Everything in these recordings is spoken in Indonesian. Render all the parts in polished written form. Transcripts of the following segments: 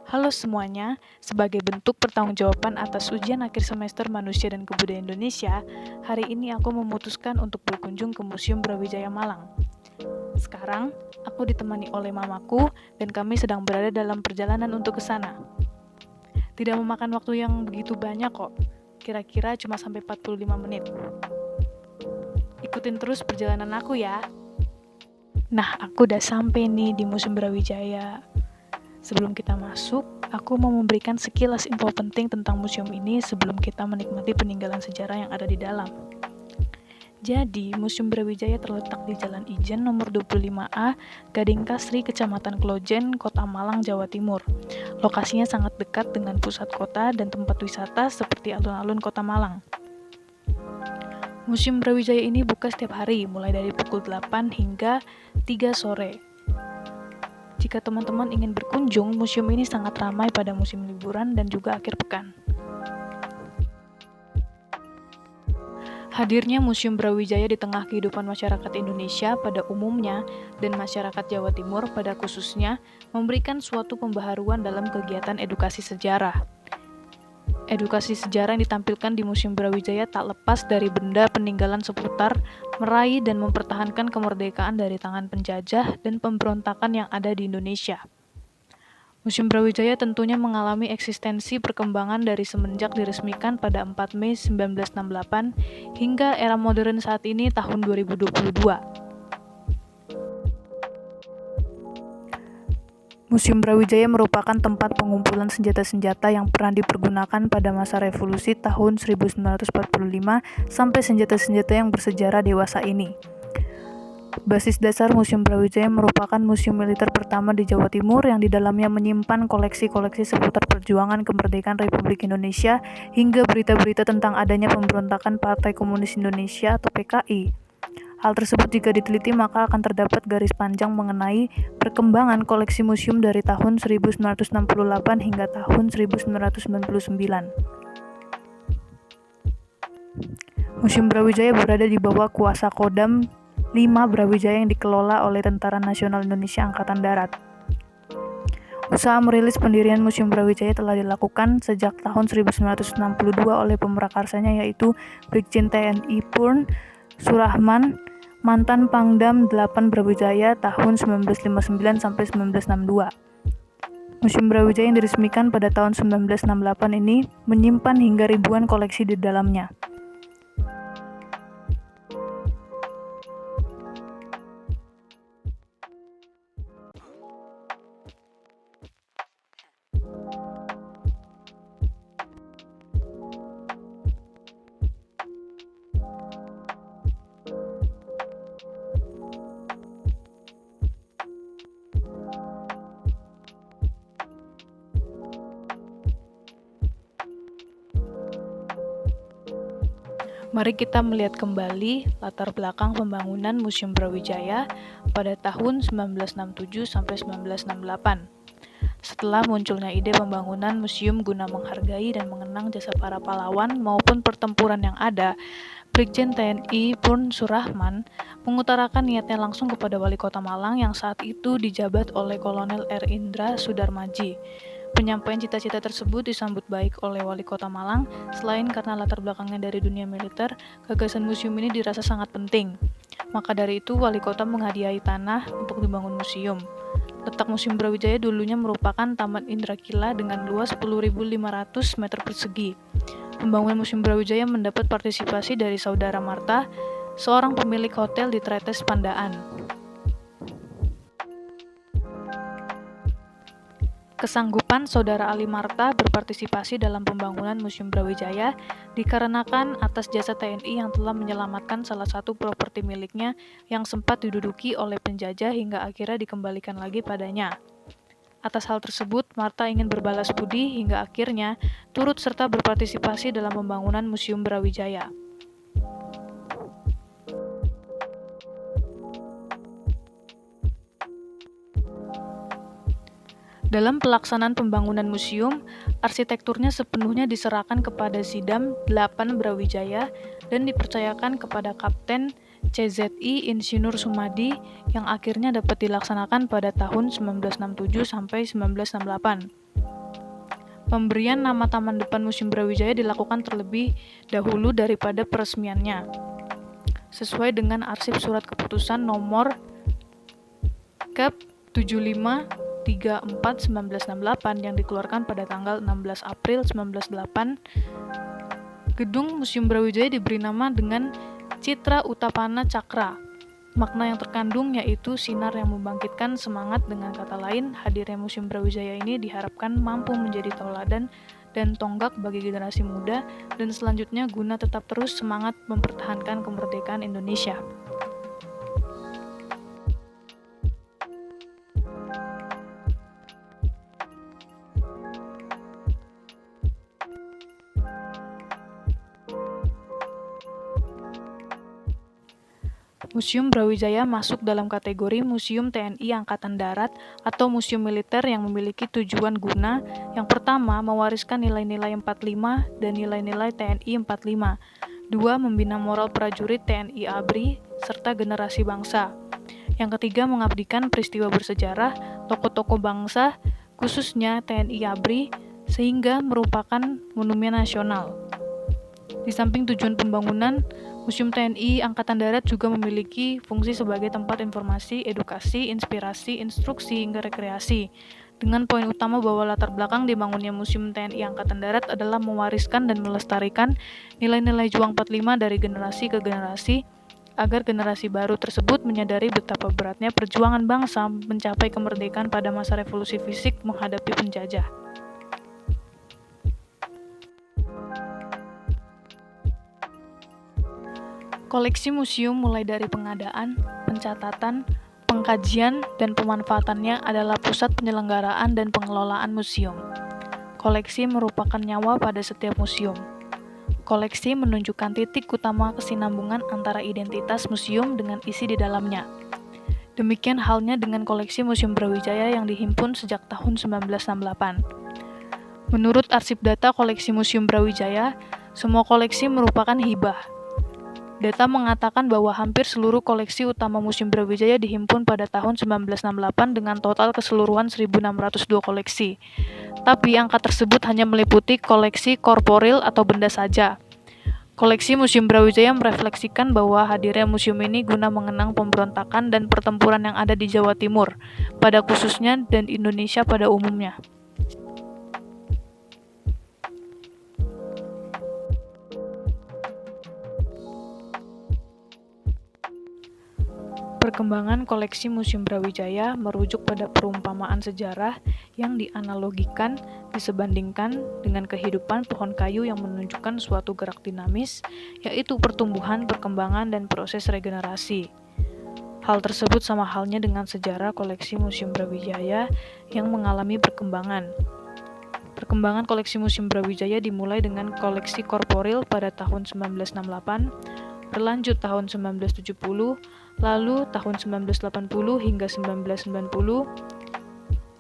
Halo semuanya, sebagai bentuk pertanggungjawaban atas ujian akhir semester Manusia dan Kebudayaan Indonesia, hari ini aku memutuskan untuk berkunjung ke Museum Brawijaya Malang. Sekarang, aku ditemani oleh mamaku dan kami sedang berada dalam perjalanan untuk ke sana. Tidak memakan waktu yang begitu banyak kok, kira-kira cuma sampai 45 menit. Ikutin terus perjalanan aku ya. Nah, aku udah sampai nih di Museum Brawijaya. Sebelum kita masuk, aku mau memberikan sekilas info penting tentang museum ini sebelum kita menikmati peninggalan sejarah yang ada di dalam. Jadi, Museum Brawijaya terletak di Jalan Ijen nomor 25A, Gading Kasri, Kecamatan Klojen, Kota Malang, Jawa Timur. Lokasinya sangat dekat dengan pusat kota dan tempat wisata seperti alun-alun Kota Malang. Museum Brawijaya ini buka setiap hari, mulai dari pukul 8 hingga 3 sore. Jika teman-teman ingin berkunjung, museum ini sangat ramai pada musim liburan dan juga akhir pekan. Hadirnya Museum Brawijaya di tengah kehidupan masyarakat Indonesia pada umumnya dan masyarakat Jawa Timur pada khususnya memberikan suatu pembaharuan dalam kegiatan edukasi sejarah. Edukasi sejarah yang ditampilkan di Museum Brawijaya tak lepas dari benda peninggalan seputar meraih dan mempertahankan kemerdekaan dari tangan penjajah dan pemberontakan yang ada di Indonesia. Museum Brawijaya tentunya mengalami eksistensi perkembangan dari semenjak diresmikan pada 4 Mei 1968 hingga era modern saat ini tahun 2022. Museum Brawijaya merupakan tempat pengumpulan senjata-senjata yang pernah dipergunakan pada masa revolusi tahun 1945 sampai senjata-senjata yang bersejarah dewasa ini. Basis dasar Museum Brawijaya merupakan museum militer pertama di Jawa Timur yang di dalamnya menyimpan koleksi-koleksi seputar perjuangan kemerdekaan Republik Indonesia hingga berita-berita tentang adanya pemberontakan Partai Komunis Indonesia atau PKI. Hal tersebut jika diteliti maka akan terdapat garis panjang mengenai perkembangan koleksi museum dari tahun 1968 hingga tahun 1999. Museum Brawijaya berada di bawah kuasa Kodam 5 Brawijaya yang dikelola oleh Tentara Nasional Indonesia Angkatan Darat. Usaha merilis pendirian Museum Brawijaya telah dilakukan sejak tahun 1962 oleh pemerakarsanya yaitu Brigjen TNI Purn Surahman, mantan Pangdam 8 Brawijaya tahun 1959 sampai 1962. Museum Brawijaya yang diresmikan pada tahun 1968 ini menyimpan hingga ribuan koleksi di dalamnya. Mari kita melihat kembali latar belakang pembangunan Museum Brawijaya pada tahun 1967 sampai 1968. Setelah munculnya ide pembangunan museum guna menghargai dan mengenang jasa para pahlawan maupun pertempuran yang ada, Brigjen TNI Purn Surahman mengutarakan niatnya langsung kepada Wali Kota Malang yang saat itu dijabat oleh Kolonel R. Indra Sudarmaji. Penyampaian cita-cita tersebut disambut baik oleh Wali Kota Malang, selain karena latar belakangnya dari dunia militer, gagasan museum ini dirasa sangat penting. Maka dari itu, Wali Kota menghadiahi tanah untuk dibangun museum. Letak Museum Brawijaya dulunya merupakan Taman Indrakila dengan luas 10.500 meter persegi. Pembangunan Museum Brawijaya mendapat partisipasi dari Saudara Marta, seorang pemilik hotel di Tretes Pandaan. Kesanggupan Saudara Ali Marta berpartisipasi dalam pembangunan Museum Brawijaya dikarenakan atas jasa TNI yang telah menyelamatkan salah satu properti miliknya yang sempat diduduki oleh penjajah hingga akhirnya dikembalikan lagi padanya. Atas hal tersebut, Marta ingin berbalas budi hingga akhirnya turut serta berpartisipasi dalam pembangunan Museum Brawijaya. Dalam pelaksanaan pembangunan museum, arsitekturnya sepenuhnya diserahkan kepada Sidam 8 Brawijaya dan dipercayakan kepada Kapten CZI Insinyur Sumadi yang akhirnya dapat dilaksanakan pada tahun 1967 sampai 1968. Pemberian nama taman depan Museum Brawijaya dilakukan terlebih dahulu daripada peresmiannya, sesuai dengan arsip surat keputusan nomor Kep 7534/1968 yang dikeluarkan pada tanggal 16 April 1908. Gedung Museum Brawijaya diberi nama dengan Citra Utapana Cakra. Makna yang terkandung yaitu sinar yang membangkitkan semangat. Dengan kata lain, hadirnya Museum Brawijaya ini diharapkan mampu menjadi tauladan dan tonggak bagi generasi muda dan selanjutnya guna tetap terus semangat mempertahankan kemerdekaan Indonesia. Museum Brawijaya masuk dalam kategori Museum TNI Angkatan Darat atau museum militer yang memiliki tujuan guna. Yang pertama, mewariskan nilai-nilai 45 dan nilai-nilai TNI 45. 2. Membina moral prajurit TNI ABRI serta generasi bangsa. Yang ketiga, mengabdikan peristiwa bersejarah tokoh-tokoh bangsa, khususnya TNI ABRI, sehingga merupakan monumen nasional. Di samping tujuan pembangunan, Museum TNI Angkatan Darat juga memiliki fungsi sebagai tempat informasi, edukasi, inspirasi, instruksi, hingga rekreasi. Dengan poin utama bahwa latar belakang dibangunnya Museum TNI Angkatan Darat adalah mewariskan dan melestarikan nilai-nilai juang 45 dari generasi ke generasi, agar generasi baru tersebut menyadari betapa beratnya perjuangan bangsa mencapai kemerdekaan pada masa revolusi fisik menghadapi penjajah. Koleksi museum mulai dari pengadaan, pencatatan, pengkajian, dan pemanfaatannya adalah pusat penyelenggaraan dan pengelolaan museum. Koleksi merupakan nyawa pada setiap museum. Koleksi menunjukkan titik utama kesinambungan antara identitas museum dengan isi di dalamnya. Demikian halnya dengan koleksi Museum Brawijaya yang dihimpun sejak tahun 1968. Menurut arsip data koleksi Museum Brawijaya, semua koleksi merupakan hibah. Data mengatakan bahwa hampir seluruh koleksi utama Museum Brawijaya dihimpun pada tahun 1968 dengan total keseluruhan 1.602 koleksi. Tapi angka tersebut hanya meliputi koleksi korporil atau benda saja. Koleksi Museum Brawijaya merefleksikan bahwa hadirnya museum ini guna mengenang pemberontakan dan pertempuran yang ada di Jawa Timur, pada khususnya dan Indonesia pada umumnya. Perkembangan koleksi Museum Brawijaya merujuk pada perumpamaan sejarah yang dianalogikan disebandingkan dengan kehidupan pohon kayu yang menunjukkan suatu gerak dinamis, yaitu pertumbuhan, perkembangan, dan proses regenerasi. Hal tersebut sama halnya dengan sejarah koleksi Museum Brawijaya yang mengalami perkembangan. Perkembangan koleksi Museum Brawijaya dimulai dengan koleksi korporil pada tahun 1968, berlanjut tahun 1970, lalu tahun 1980 hingga 1990,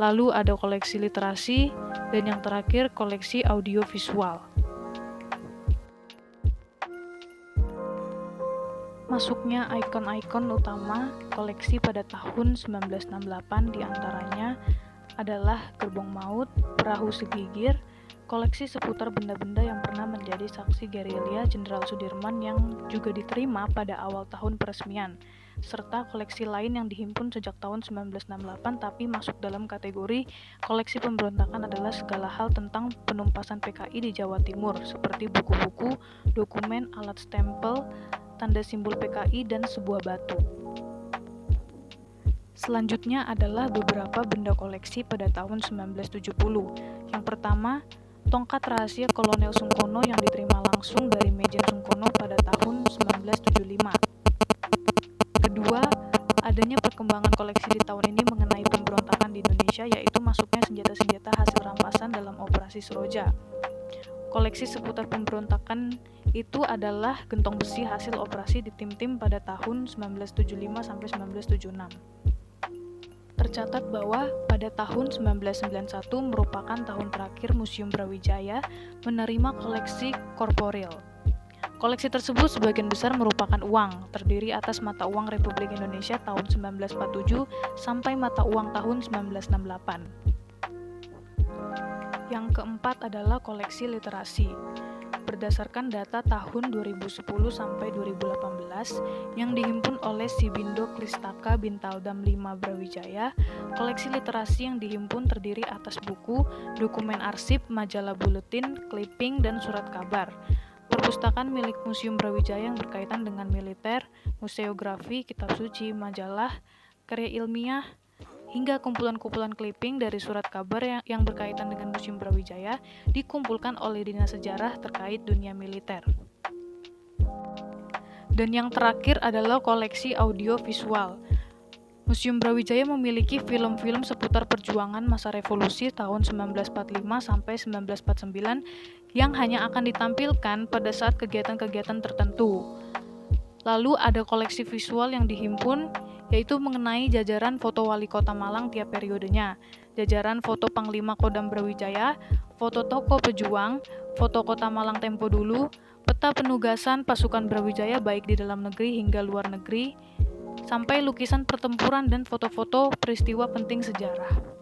lalu ada koleksi literasi, dan yang terakhir koleksi audiovisual. Masuknya ikon-ikon utama koleksi pada tahun 1968 diantaranya adalah Gerbong Maut, Perahu Segigir, koleksi seputar benda-benda yang pernah menjadi saksi gerilya Jenderal Sudirman yang juga diterima pada awal tahun peresmian, serta koleksi lain yang dihimpun sejak tahun 1968 tapi masuk dalam kategori koleksi pemberontakan adalah segala hal tentang penumpasan PKI di Jawa Timur, seperti buku-buku, dokumen, alat stempel, tanda simbol PKI, dan sebuah batu. Selanjutnya adalah beberapa benda koleksi pada tahun 1970. Yang pertama, tongkat rahasia Kolonel Sungkono yang diterima langsung dari Majen Sungkono pada tahun 1975. Kedua, adanya perkembangan koleksi di tahun ini mengenai pemberontakan di Indonesia, yaitu masuknya senjata-senjata hasil rampasan dalam operasi Seroja. Koleksi seputar pemberontakan itu adalah gentong besi hasil operasi di tim-tim pada tahun 1975-1976. Tercatat bahwa pada tahun 1991 merupakan tahun terakhir Museum Brawijaya menerima koleksi korporil. Koleksi tersebut sebagian besar merupakan uang, terdiri atas mata uang Republik Indonesia tahun 1947 sampai mata uang tahun 1968. Yang keempat adalah koleksi literasi. Berdasarkan data tahun 2010 sampai 2018 yang dihimpun oleh Sibindo Klistaka Bintaldam 5 Brawijaya, koleksi literasi yang dihimpun terdiri atas buku, dokumen arsip, majalah buletin, clipping, dan surat kabar. Perpustakaan milik Museum Brawijaya yang berkaitan dengan militer, museografi, kitab suci, majalah, karya ilmiah, hingga kumpulan-kumpulan clipping dari surat kabar yang berkaitan dengan Museum Brawijaya dikumpulkan oleh Dinas Sejarah terkait dunia militer. Dan yang terakhir adalah koleksi audio visual. Museum Brawijaya memiliki film-film seputar perjuangan masa revolusi tahun 1945 sampai 1949 yang hanya akan ditampilkan pada saat kegiatan-kegiatan tertentu. Lalu ada koleksi visual yang dihimpun, yaitu mengenai jajaran foto wali kota Malang tiap periodenya, jajaran foto Panglima Kodam Brawijaya, foto tokoh pejuang, foto kota Malang tempo dulu, peta penugasan pasukan Brawijaya baik di dalam negeri hingga luar negeri, sampai lukisan pertempuran dan foto-foto peristiwa penting sejarah.